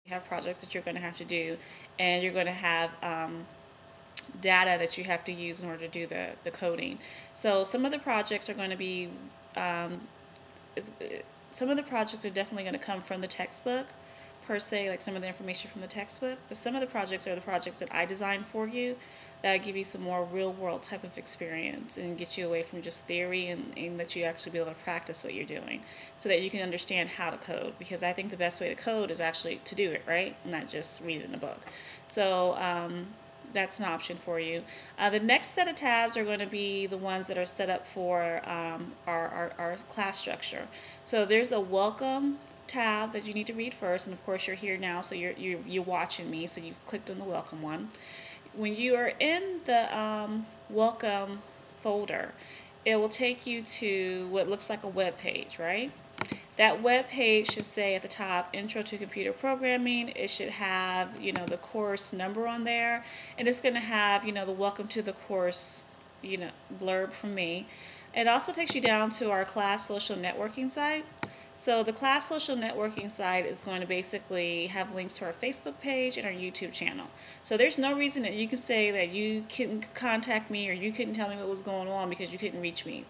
You have projects that you're going to have to do, and you're going to have data that you have to use in order to do the coding. So some of the projects are going to be, um, is, some of the projects are definitely going to come from the textbook per se, like some of the information from the textbook, but some of the projects are the projects that I designed for you that give you some more real world type of experience and get you away from just theory, and let you actually be able to practice what you're doing so that you can understand how to code, because I think the best way to code is actually to do it, right? Not just read it in a book. So that's an option for you. The next set of tabs are going to be the ones that are set up for our class structure. So there's a welcome tab that you need to read first, and of course you're here now, so you're watching me, so you clicked on the welcome one. When you are in the welcome folder, it will take you to what looks like a web page, right? That web page should say at the top, Intro to Computer Programming. It should have, the course number on there, and it's going to have, the welcome to the course, blurb from me. It also takes you down to our class social networking site. So the class social networking site is going to basically have links to our Facebook page and our YouTube channel. So there's no reason that you can say that you couldn't contact me or you couldn't tell me what was going on because you couldn't reach me.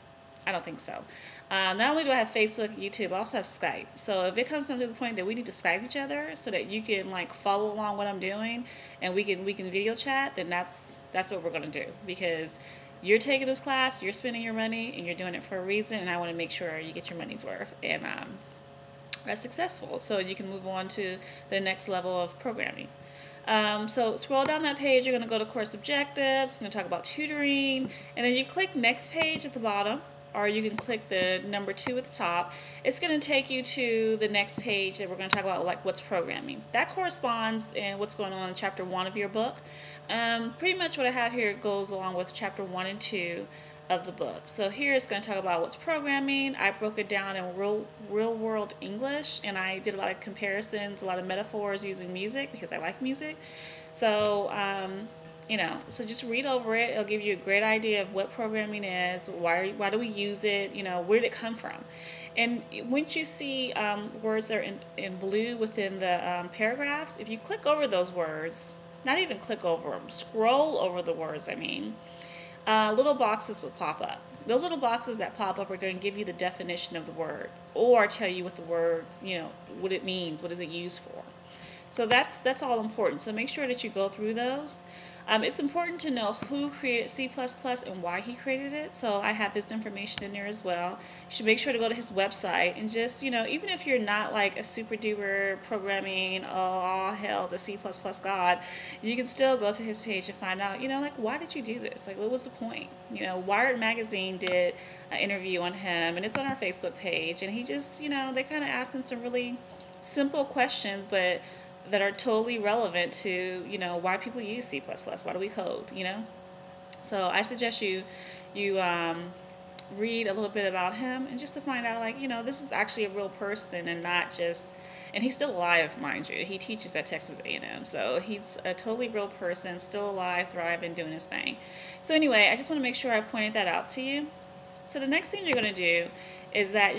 I don't think so. Not only do I have Facebook and YouTube, I also have Skype. So if it comes down to the point that we need to Skype each other so that you can follow along what I'm doing and we can video chat, then that's what we're going to do, because you're taking this class, you're spending your money, and you're doing it for a reason, and I want to make sure you get your money's worth and are successful so you can move on to the next level of programming. So scroll down that page, you're going to go to course objectives, it's going to talk about tutoring, and then you click next page at the bottom, or you can click the number 2 at the top. It's going to take you to the next page that we're going to talk about, like what's programming. That corresponds in what's going on in chapter 1 of your book. Pretty much what I have here goes along with chapter 1 and 2 of the book. So here it's going to talk about what's programming. I broke it down in real world English, and I did a lot of comparisons, a lot of metaphors using music because I like music. So so just read over it. It'll give you a great idea of what programming is, why do we use it, where did it come from. And once you see words that are in blue within the paragraphs, if you click over those words, not even click over them, scroll over the words, little boxes will pop up. Those little boxes that pop up are going to give you the definition of the word or tell you what the word, what it means, what is it used for. So that's all important. So make sure that you go through those. It's important to know who created C++ and why he created it. So I have this information in there as well. You should make sure to go to his website and just, even if you're not like a super duper programming, oh hell, the C++ god, you can still go to his page and find out, why did you do this? Like, what was the point? Wired Magazine did an interview on him, and it's on our Facebook page. And he just, they kind of asked him some really simple questions, but that are totally relevant to, why people use C++, why do we code, So I suggest you read a little bit about him, and just to find out, this is actually a real person and not just, and he's still alive, mind you. He teaches at Texas A&M, so he's a totally real person, still alive, thriving, doing his thing. So anyway, I just want to make sure I pointed that out to you. So the next thing you're going to do is that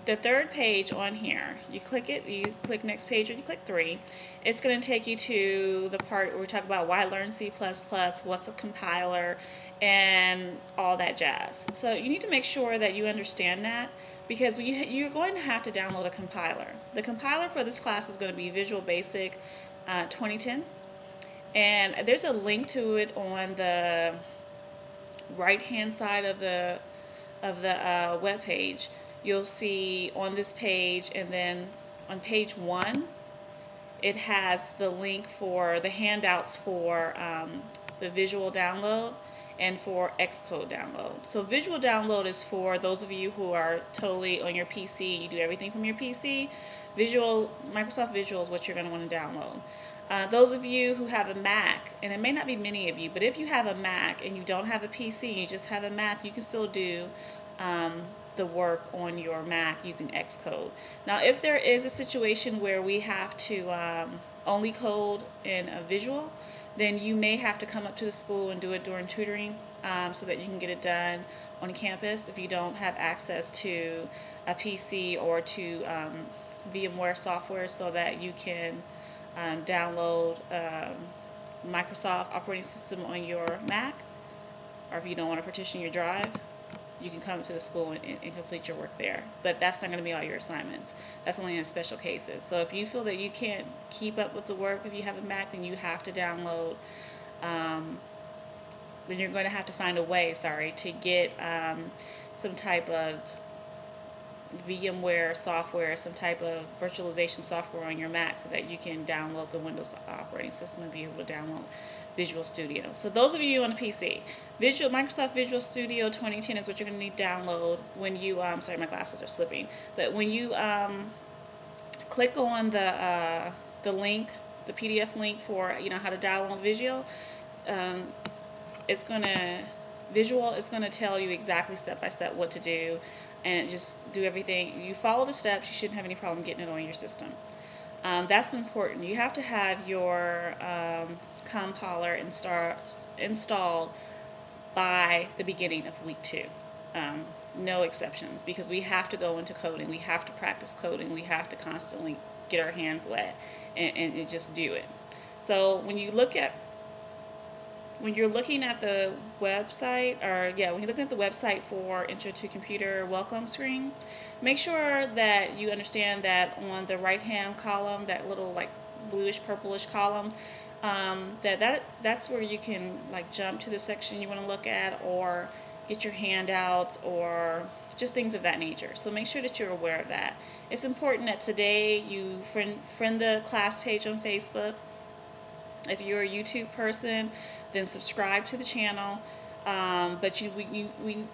the third page on here, you click it, you click next page, or you click 3. It's going to take you to the part where we talk about why learn C++, what's a compiler, and all that jazz. So you need to make sure that you understand that, because you're going to have to download a compiler. The compiler for this class is going to be Visual Basic 2010, and there's a link to it on the right-hand side of the web page. You'll see on this page, and then on page 1, it has the link for the handouts for the visual download and for Xcode download. So visual download is for those of you who are totally on your PC, you do everything from your PC. Microsoft Visual is what you're going to want to download. Those of you who have a Mac, and it may not be many of you, but if you have a Mac and you don't have a PC and you just have a Mac, you can still do the work on your Mac using Xcode. Now, if there is a situation where we have to only code in a visual, then you may have to come up to the school and do it during tutoring so that you can get it done on campus if you don't have access to a PC or to VMware software so that you can download Microsoft operating system on your Mac, or if you don't want to partition your drive, you can come to the school and complete your work there. But that's not going to be all your assignments. That's only in special cases. So if you feel that you can't keep up with the work, if you have a Mac, then you have to download, then you're going to have to find a way, to get some type of VMware software, some type of virtualization software on your Mac so that you can download the Windows operating system and be able to download Visual Studio. So those of you on a PC, Microsoft Visual Studio 2010 is what you're going to need to download when you, sorry, my glasses are slipping, but when you click on the link, the PDF link for, how to download Visual, Visual is going to tell you exactly step by step what to do, and just do everything. You follow the steps, you shouldn't have any problem getting it on your system. That's important. You have to have your compiler installed by the beginning of week 2. No exceptions, because we have to go into coding. We have to practice coding. We have to constantly get our hands wet and just do it. So when you're looking at the website, when you're looking at the website for Intro to Computer welcome screen, make sure that you understand that on the right hand column, that little like bluish purplish column, that's where you can like jump to the section you want to look at, or get your handouts, or just things of that nature. So make sure that you're aware of that. It's important that today you friend the class page on Facebook. If you're a YouTube person, then subscribe to the channel. But you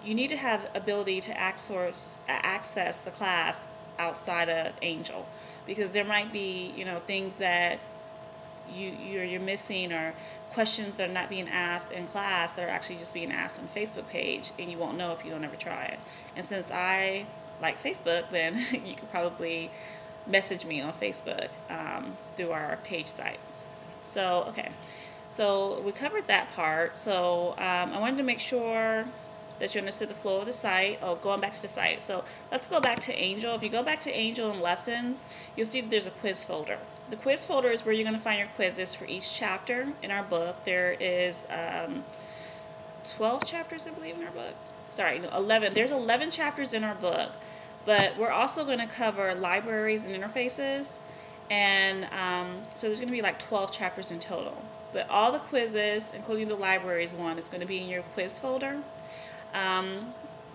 need to have ability to access the class outside of Angel, because there might be things that you're missing, or questions that are not being asked in class that are actually just being asked on the Facebook page, and you won't know if you don't ever try it. And since I like Facebook, then you could probably message me on Facebook through our page site. So okay, so we covered that part. So I wanted to make sure that you understood the flow of the site. Oh, going back to the site. So let's go back to Angel. If you go back to Angel and Lessons, you'll see that there's a quiz folder. The quiz folder is where you're going to find your quizzes for each chapter in our book. There is 12 chapters, I believe, in our book. Sorry, no, 11. There's 11 chapters in our book, but we're also going to cover libraries and interfaces. And so there's going to be like 12 chapters in total. But all the quizzes, including the libraries one, is going to be in your quiz folder.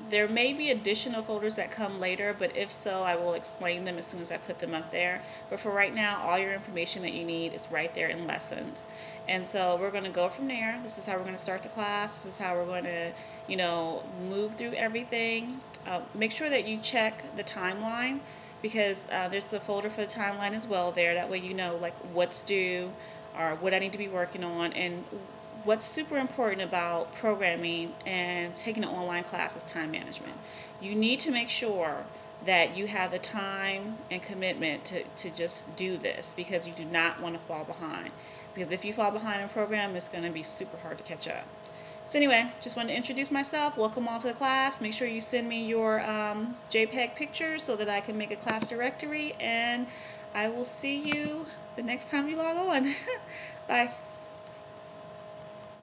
There may be additional folders that come later, but if so, I will explain them as soon as I put them up there. But for right now, all your information that you need is right there in Lessons. And so we're going to go from there. This is how we're going to start the class. This is how we're going to, move through everything. Make sure that you check the timeline, because there's the folder for the timeline as well there. That way you know like what's due, or what I need to be working on. And what's super important about programming and taking an online class is time management. You need to make sure that you have the time and commitment to just do this, because you do not want to fall behind. Because if you fall behind in a program, it's going to be super hard to catch up. So anyway, just wanted to introduce myself. Welcome all to the class. Make sure you send me your JPEG pictures so that I can make a class directory, and I will see you the next time you log on. Bye.